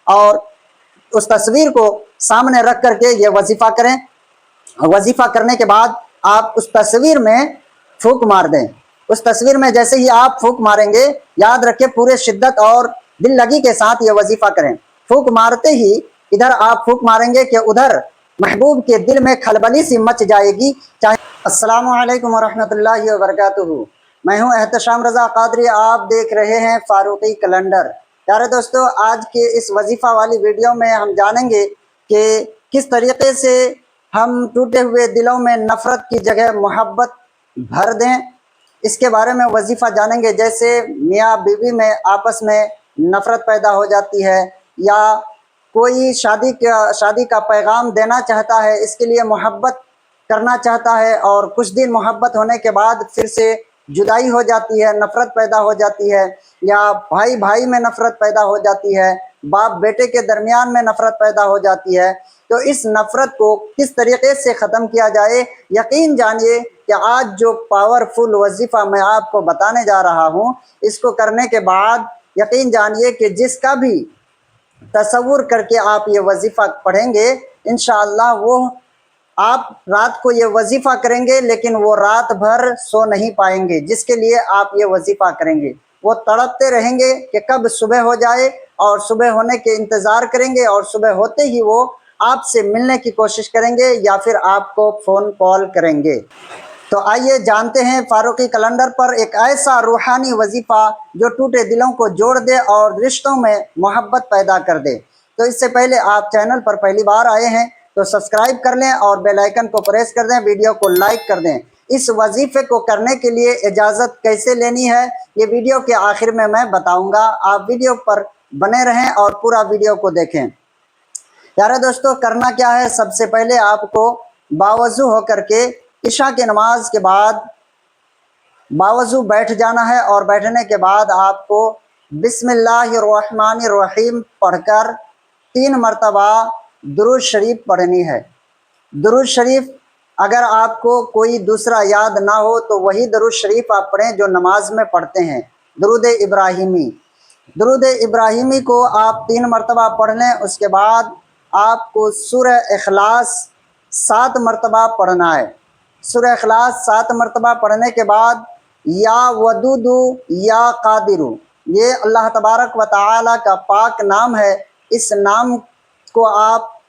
اور उस तस्वीर को सामने रख करके ये वजीफा करें। वजीफा करने के बाद आप उस तस्वीर में फूंक मार दें। उस तस्वीर में जैसे ही आप फूंक मारेंगे, याद रखें पूरे शिद्दत और दिल लगी के साथ ये वजीफा करें। फूंक मारते ही इधर आप फूंक मारेंगे कि उधर महबूब के दिल में खलबली सी मच जाएगी। चाहे अस्सलामु अलैकुम वरहमतुल्लाहि वबरकातुहू। मैं हूं एहतशाम रज़ा कादरी, आप देख रहे हैं फारूकी कैलेंडर। प्यारे दोस्तों, आज के इस वजीफा वाली वीडियो में हम जानेंगे कि किस तरीके से हम टूटे हुए दिलों में नफ़रत की जगह मोहब्बत भर दें। इसके बारे में वजीफ़ा जानेंगे। जैसे मियाँ बीवी में आपस में नफ़रत पैदा हो जाती है, या कोई शादी का पैगाम देना चाहता है, इसके लिए मोहब्बत करना चाहता है और कुछ दिन मोहब्बत होने के बाद फिर से जुदाई हो जाती है, नफ़रत पैदा हो जाती है, या भाई भाई में नफ़रत पैदा हो जाती है, बाप बेटे के दरमियान में नफ़रत पैदा हो जाती है। तो इस नफ़रत को किस तरीके से ख़त्म किया जाए, यकीन जानिए कि आज जो पावरफुल वजीफ़ा मैं आपको बताने जा रहा हूँ, इसको करने के बाद यकीन जानिए कि जिसका भी तसव्वुर करके आप ये वजीफ़ा पढ़ेंगे, इंशाअल्लाह वो आप रात को ये वजीफ़ा करेंगे लेकिन वो रात भर सो नहीं पाएंगे। जिसके लिए आप ये वजीफ़ा करेंगे, वो तड़पते रहेंगे कि कब सुबह हो जाए, और सुबह होने के इंतज़ार करेंगे, और सुबह होते ही वो आपसे मिलने की कोशिश करेंगे या फिर आपको फ़ोन कॉल करेंगे। तो आइए जानते हैं फारूकी कैलेंडर पर एक ऐसा रूहानी वजीफ़ा जो टूटे दिलों को जोड़ दे और रिश्तों में मोहब्बत पैदा कर दे। तो इससे पहले आप चैनल पर पहली बार आए हैं तो सब्सक्राइब कर लें और बेल आइकन को प्रेस कर दें, वीडियो को लाइक कर दें। इस वजीफ़े को करने के लिए इजाज़त कैसे लेनी है, ये वीडियो के आखिर में मैं बताऊँगा। आप वीडियो पर बने रहें और पूरा वीडियो को देखें। प्यारे दोस्तों, करना क्या है, सबसे पहले आपको बावज़ू होकर के इशा की नमाज के बाद बावज़ू बैठ जाना है, और बैठने के बाद आपको बिस्मिल्लाहिर्रहमानिर्रहीम पढ़कर 3 मरतबा दुरूद शरीफ पढ़नी है। दुरूद शरीफ अगर आपको कोई दूसरा याद ना हो तो वही दुरूद शरीफ आप पढ़ें जो नमाज में पढ़ते हैं, दुरूद इब्राहिमी। दुरूद इब्राहिमी को आप 3 मरतबा पढ़ लें। उसके बाद आपको सूरह इखलास 7 मरतबा पढ़ना है। सूरह इखलास 7 मरतबा पढ़ने के बाद या वदूदु या कादिरू, ये अल्लाह तबारक व तआला का पाक नाम है। इस नाम को आप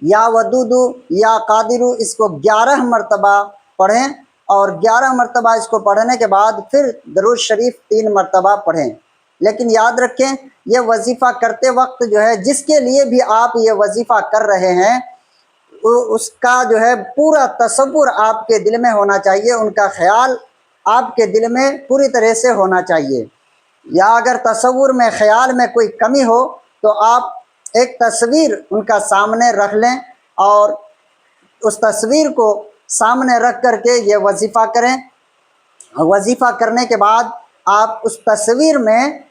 या वदूदु या कादिरू इसको 11 मरतबा पढ़ें, और 11 मरतबा इसको पढ़ने के बाद फिर दुरूद शरीफ 3 मरतबा पढ़ें। लेकिन याद रखें, ये वजीफ़ा करते वक्त जो है, जिसके लिए भी आप ये वजीफ़ा कर रहे हैं, उसका जो है पूरा तसव्वुर आपके दिल में होना चाहिए, उनका ख्याल आपके दिल में पूरी तरह से होना चाहिए। या अगर तसव्वुर में, ख्याल में कोई कमी हो तो आप एक तस्वीर उनका सामने रख लें, और उस तस्वीर को सामने रख करके ये वजीफ़ा करें। वजीफ़ा करने के बाद आप उस तस्वीर में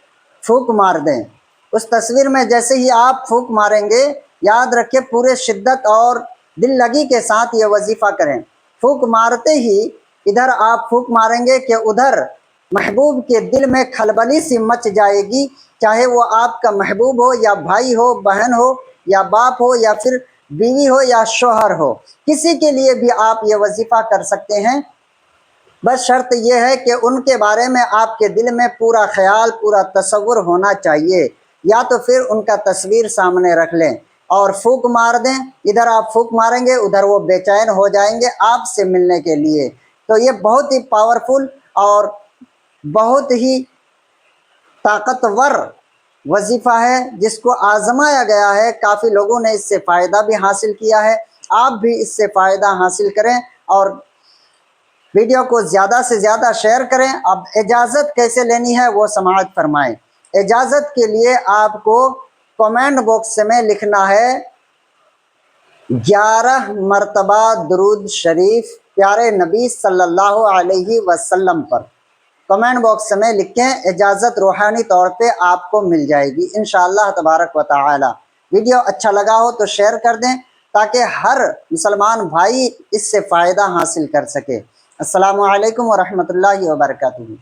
फूंक मार दें। उस तस्वीर में जैसे ही आप फूंक मारेंगे, याद रखें पूरे शिद्दत और दिल लगी के साथ ये वजीफ़ा करें। फूंक मारते ही इधर आप फूंक मारेंगे कि उधर महबूब के दिल में खलबली सी मच जाएगी। चाहे वो आपका महबूब हो, या भाई हो, बहन हो, या बाप हो, या फिर बीवी हो, या शोहर हो, किसी के लिए भी आप ये वजीफ़ा कर सकते हैं। बस शर्त यह है कि उनके बारे में आपके दिल में पूरा ख्याल, पूरा तसव्वुर होना चाहिए, या तो फिर उनका तस्वीर सामने रख लें और फूंक मार दें। इधर आप फूंक मारेंगे, उधर वो बेचैन हो जाएंगे आपसे मिलने के लिए। तो ये बहुत ही पावरफुल और बहुत ही ताकतवर वजीफ़ा है, जिसको आजमाया गया है। काफ़ी लोगों ने इससे फ़ायदा भी हासिल किया है। आप भी इससे फ़ायदा हासिल करें और वीडियो को ज़्यादा से ज़्यादा शेयर करें। अब इजाज़त कैसे लेनी है वो समाअत फरमाएं। इजाज़त के लिए आपको कमेंट बॉक्स में लिखना है 11 मरतबा दुरूद शरीफ प्यारे नबी सल्लल्लाहु अलैहि वसल्लम पर। कमेंट बॉक्स में लिखें, इजाज़त रूहानी तौर पे आपको मिल जाएगी इंशाअल्लाह तबारक व तआला। वीडियो अच्छा लगा हो तो शेयर कर दें ताकि हर मुसलमान भाई इससे फ़ायदा हासिल कर सके। अस्सलामु अलैकुम व रहमतुल्लाहि व बरकातुहू।